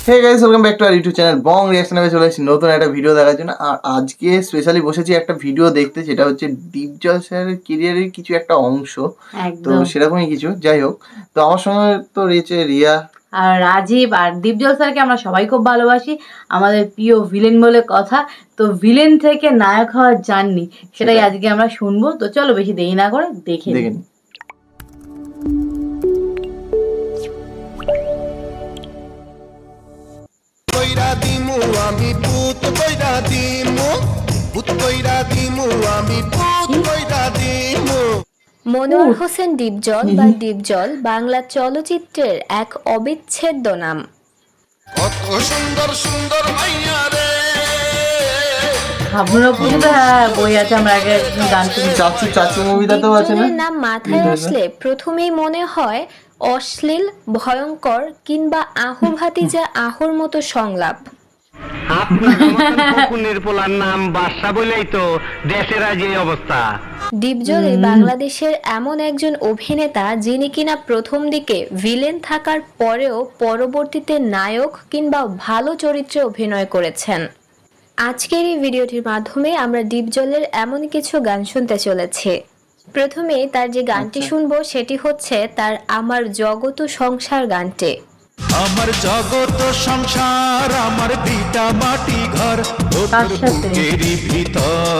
Hey guys, welcome back to our YouTube channel Bong রিঅ্যাকশনে চলে এসেছি নতুন একটা ভিডিও দেখার জন্য। আর আজকে স্পেশালি বসেছি একটা ভিডিও দেখতে, যেটা হচ্ছে দীপজল স্যারের কেরিয়ারের কিছু একটা অংশ। তো সেরকমই কিছু, যাই হোক। তো আমার সঙ্গে তো রয়েছে রিয়া আর রাজীব। আর দীপজল স্যারকে আমরা সবাই খুব ভালোবাসি, আমাদের প্রিয় ভিলেন বলে কথা। তো ভিলেন থেকে নায়ক হওয়ার জার্নি, সেটাই আজকে আমরা শুনবো। তো চলো বেশি দেরি না করে দেখে নিই। মনোয়ার হোসেন দীপজল বা দীপজল বাংলা চলচ্চিত্রের এক অবিচ্ছেদ্য নাম। কত সুন্দর সুন্দর মাইয়া রে। নাম মাথায় আসলে প্রথমেই মনে হয় অশ্লীল, ভয়ঙ্কর কিংবা আহু ভাতিজা আহুর মতো সংলাপ। দীপজল বাংলাদেশের এমন একজন অভিনেতা যিনি কিনা প্রথম দিকে ভিলেন থাকার পরেও পরবর্তীতে নায়ক কিংবা ভালো চরিত্রে অভিনয় করেছেন। আজকের এই ভিডিওটির মাধ্যমে আমরা দীপজলের এমন কিছু গান শুনতে চলেছি। প্রথমে তার যে গানটি শুনবো সেটি হচ্ছে তার আমার জগত সংসার গানটি। আমার জগত সংসার, আমার ভিটা মাটি ঘর, বুকেরই ভিতর।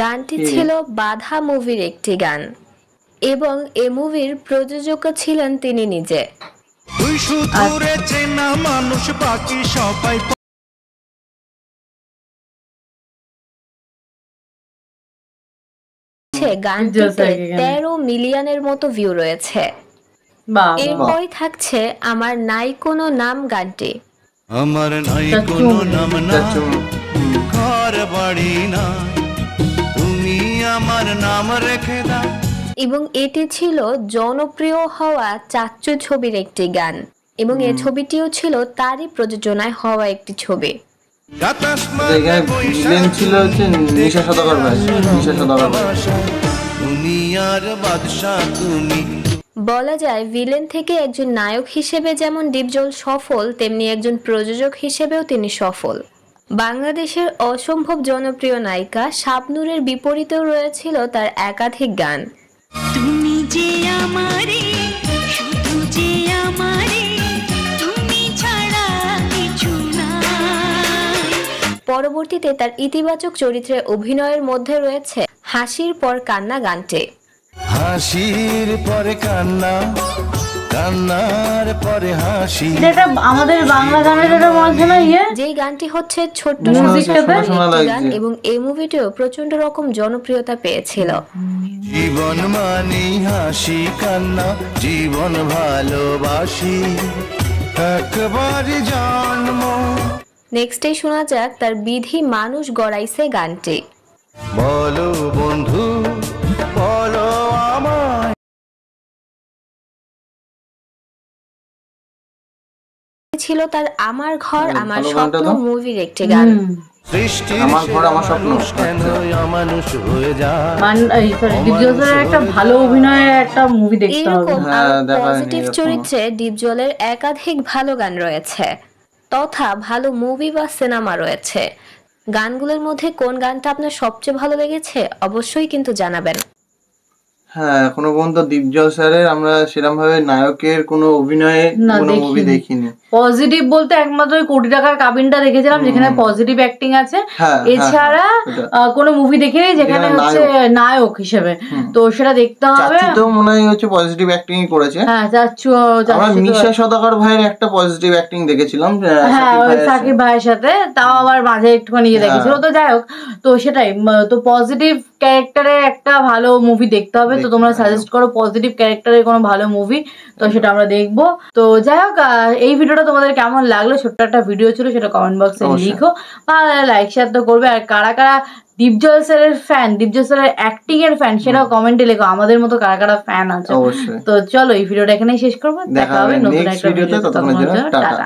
গানটি ছিল বাধা মুভির একটি গান এবং এই মুভির প্রযোজক ছিলেন তিনি নিজে। মানুষ বাকি সবাই গানটিতে 13 মিলিয়নের মতো ভিউ রয়েছে। এরপরই থাকছে আমার নাই কোনো নাম গানটি। আমার নাই কোনো নাম না, ঘর বাড়ি না, তুমি আমার নাম রেখে দাও। এবং এটি ছিল জনপ্রিয় হওয়া চাচ্চু ছবির একটি গান এবং এই ছবিটিও ছিল তারই প্রযোজনায় হওয়া একটি ছবি। বলা যায় ভিলেন থেকে একজন নায়ক হিসেবে যেমন দীপজল সফল, তেমনি একজন প্রযোজক হিসেবেও তিনি সফল। বাংলাদেশের অসম্ভব জনপ্রিয় নায়িকা শাবনূরের বিপরীতেও রয়েছিল তার একাধিক গান। তুমি যে আমারে, শুধু যে আমারে, তুমি ছাড়া কিছু না। পরবর্তীতে তার ইতিবাচক চরিত্রে অভিনয়ের মধ্যে রয়েছে হাসির পর কান্না গানটি। হাসির পরে কান্না, কান্নার পরে হাসি। এটা আমাদের বাংলা গানের একটা মজা ইয়ে, যে গানটি হচ্ছে ছোট্ট গান এবং এই মুভিটিও প্রচন্ড রকম জনপ্রিয়তা পেয়েছিল। জীবন মানে হাসি কান্না, জীবন ভালোবাসি, একবার জন্ম। নেক্সটে শোনা যাক তার বিধি মানুষ গড়াইছে গানটি। বলো বন্ধু বলো আমায়, ছিল তার আমার ঘর আমার স্বপ্ন মুভির একটি গান। আমার ঘর আমার স্বপ্ন মানুষ হয়ে যায়। দীপজলের একটা ভালো অভিনয়ের একটা মুভি দেখতে হবে। পজিটিভ চরিত্রে দীপজলের একাধিক ভালো গান রয়েছে তথা ভালো মুভি বা সিনেমা রয়েছে। গানগুলোর মধ্যে কোন গানটা আপনার সবচেয়ে ভালো লেগেছে অবশ্যই কিন্তু জানাবেন। হ্যাঁ, এখনো পর্যন্ত দীপজল স্যারের আমরা সেরকম ভাবে নায়কের কোনো অভিনয়ে কোনো মুভি দেখিনি। পজিটিভ বলতে একমাত্র কোটি টাকার কাবিনটা দেখেছিলাম, যেখানে পজিটিভ অ্যাক্টিং আছে। এছাড়া কোনো মুভি দেখিনি যেখানে হচ্ছে নায়ক হিসেবে। তো সেটা দেখতে হবে। তো মনে হয় হচ্ছে পজিটিভ অ্যাক্টিং করেছে। হ্যাঁ, আমরা মিশা সওদাগর ভাইয়ের একটা পজিটিভ অ্যাক্টিং দেখেছিলাম। হ্যাঁ, সাকিব ভাইয়ের সাথে, তাও আবার মাঝে একটুখানি দেখেছিল। তো যাই হোক, তো সেটাই। তো পজিটিভ ক্যারেক্টারে একটা ভালো মুভি দেখতে হবে। তো তোমরা সাজেস্ট করো পজিটিভ ক্যারেক্টারের কোনো ভালো মুভি, তো সেটা আমরা দেখবো। তো যাই হোক, এই ভিডিওটা তোমাদের কেমন লাগলো, ছোট্ট একটা ভিডিও ছিল, সেটা কমেন্ট বক্সে লিখো। ভালো লাগলে লাইক শেয়ার তো করবে। আর কারা কারা দীপজল স্যারের ফ্যান, দীপজল স্যারের অ্যাক্টিং এর ফ্যান, সেটাও কমেন্টে লেখো। আমাদের মতো কারা কারা ফ্যান আছে। তো চলো এই ভিডিওটা এখানেই শেষ করবো। দেখা হবে নতুন একটা ভিডিওতে। ততক্ষণের জন্য টাটা।